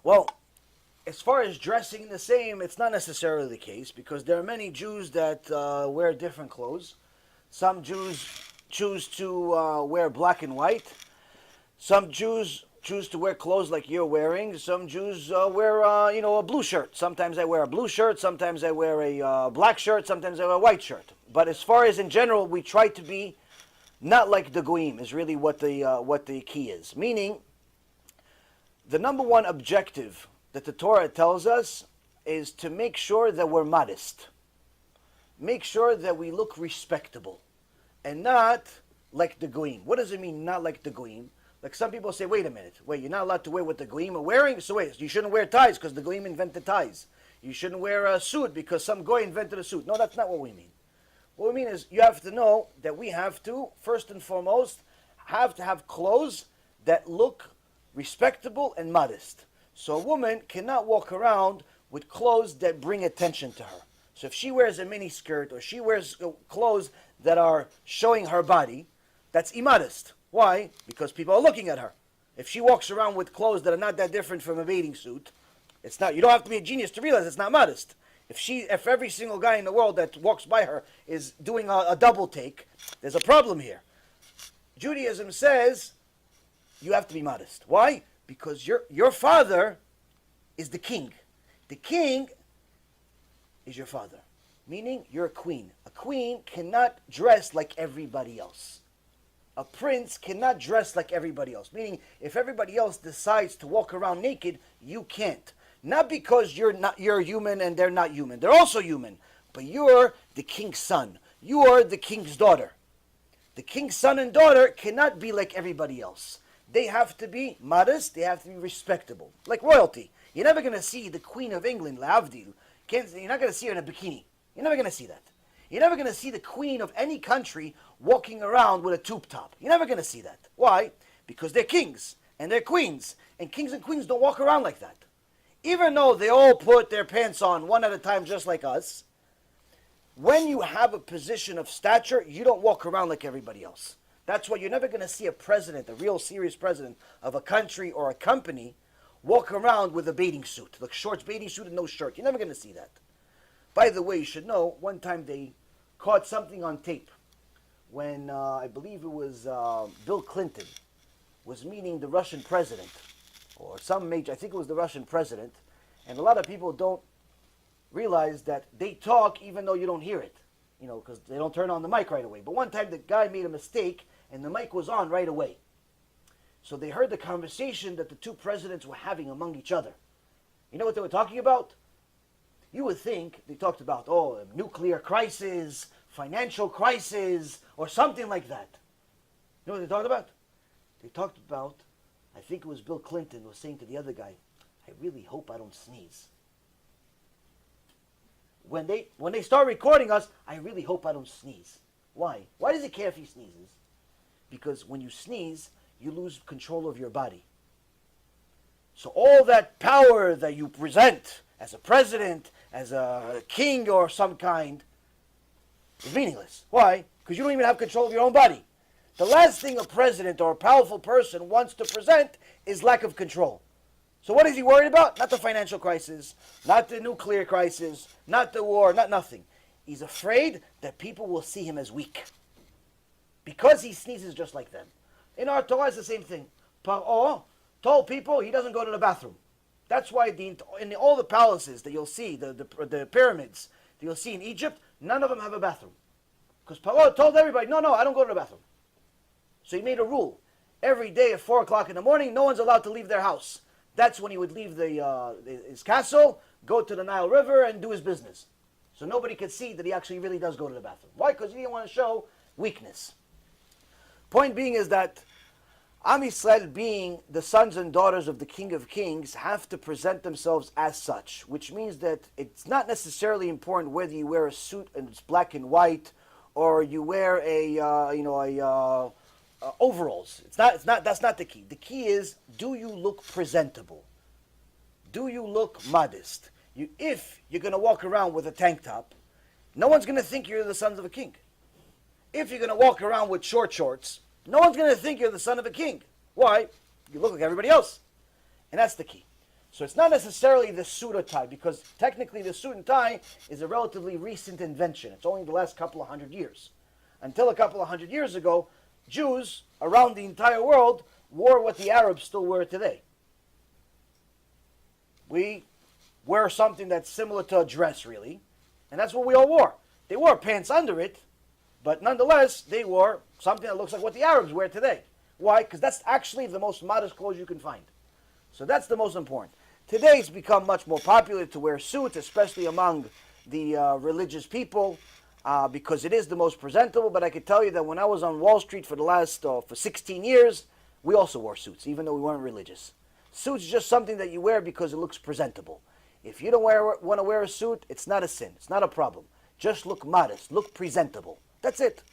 Well, as far as dressing the same, it's not necessarily the case because there are many Jews that wear different clothes. Some Jews choose to wear black and white. Some Jews choose to wear clothes like you're wearing. Some Jews wear, a blue shirt. Sometimes I wear a blue shirt. Sometimes I wear a black shirt. Sometimes I wear a white shirt. But as far as in general, we try to be not like the goyim is really what the key is. Meaning, the number one objective that the Torah tells us is to make sure that we're modest. Make sure that we look respectable and not like the goyim. What does it mean, not like the goyim? Like some people say, wait a minute, wait, you're not allowed to wear what the goyim are wearing? So wait, you shouldn't wear ties because the goyim invented ties. You shouldn't wear a suit because some goy invented a suit. No, that's not what we mean. What we mean is you have to know that we have to, first and foremost, have to have clothes that look respectable and modest. So a woman cannot walk around with clothes that bring attention to her. So if she wears a mini skirt or she wears clothes that are showing her body, that's immodest. Why? Because people are looking at her. If she walks around with clothes that are not that different from a bathing suit, it's not. You don't have to be a genius to realize it's not modest. If every single guy in the world that walks by her is doing a double take, there's a problem here. Judaism says you have to be modest. Why? Because your father is the king. The king is your father. Meaning you're a queen. A queen cannot dress like everybody else. A prince cannot dress like everybody else. Meaning if everybody else decides to walk around naked, you can't. Not because you're human and they're not human. They're also human. But you're the king's son. You are the king's daughter. The king's son and daughter cannot be like everybody else. They have to be modest. They have to be respectable. Like royalty. You're never going to see the Queen of England, L'Avdil. You're not going to see her in a bikini. You're never going to see that. You're never going to see the queen of any country walking around with a tube top. You're never going to see that. Why? Because they're kings and they're queens. And kings and queens don't walk around like that. Even though they all put their pants on one at a time just like us, when you have a position of stature, you don't walk around like everybody else. That's why you're never going to see a president, a real serious president of a country or a company, walk around with a bathing suit, like shorts, bathing suit, and no shirt. You're never going to see that. By the way, you should know, one time they caught something on tape when I believe it was Bill Clinton was meeting the Russian president, or some major, I think it was the Russian president, and a lot of people don't realize that they talk even though you don't hear it, because they don't turn on the mic right away. But one time the guy made a mistake and the mic was on right away. So they heard the conversation that the two presidents were having among each other. You know what they were talking about? You would think they talked about, a nuclear crisis, financial crisis, or something like that. You know what they talked about? They talked about, I think it was Bill Clinton was saying to the other guy, I really hope I don't sneeze. When they start recording us, I really hope I don't sneeze. Why? Why does he care if he sneezes? Because when you sneeze, you lose control of your body. So all that power that you present as a president, as a king or some kind, is meaningless. Why? Because you don't even have control of your own body. The last thing a president or a powerful person wants to present is lack of control. So what is he worried about? Not the financial crisis, not the nuclear crisis, not the war, not nothing. He's afraid that people will see him as weak. Because he sneezes just like them. In our Torah, it's the same thing. Paro told people he doesn't go to the bathroom. That's why in all the palaces that you'll see, the pyramids that you'll see in Egypt, none of them have a bathroom. Because Paro told everybody, no, I don't go to the bathroom. So he made a rule. Every day at 4 o'clock in the morning, no one's allowed to leave their house. That's when he would leave his castle, go to the Nile River, and do his business. So nobody could see that he actually really does go to the bathroom. Why? Because he didn't want to show weakness. Point being is that Am Yisrael, being the sons and daughters of the King of Kings, have to present themselves as such, which means that it's not necessarily important whether you wear a suit and it's black and white, or you wear overalls. That's not the key. The key is, do you look presentable? Do you look modest? If you're going to walk around with a tank top, no one's going to think you're the sons of a king. If you're going to walk around with short shorts, no one's going to think you're the son of a king. Why? You look like everybody else. And that's the key. So it's not necessarily the suit or tie, because technically the suit and tie is a relatively recent invention. It's only the last couple of 100 years. Until a couple of 100 years ago, Jews around the entire world wore what the Arabs still wear today. We wear something that's similar to a dress, really, and that's what we all wore. They wore pants under it, but nonetheless, they wore something that looks like what the Arabs wear today. Why? Because that's actually the most modest clothes you can find. So that's the most important. Today it's become much more popular to wear suits, especially among the religious people, because it is the most presentable. But I could tell you that when I was on Wall Street for the last for 16 years, we also wore suits, even though we weren't religious. Suits is just something that you wear because it looks presentable. If you don't want to wear a suit, it's not a sin. It's not a problem. Just look modest, look presentable. That's it.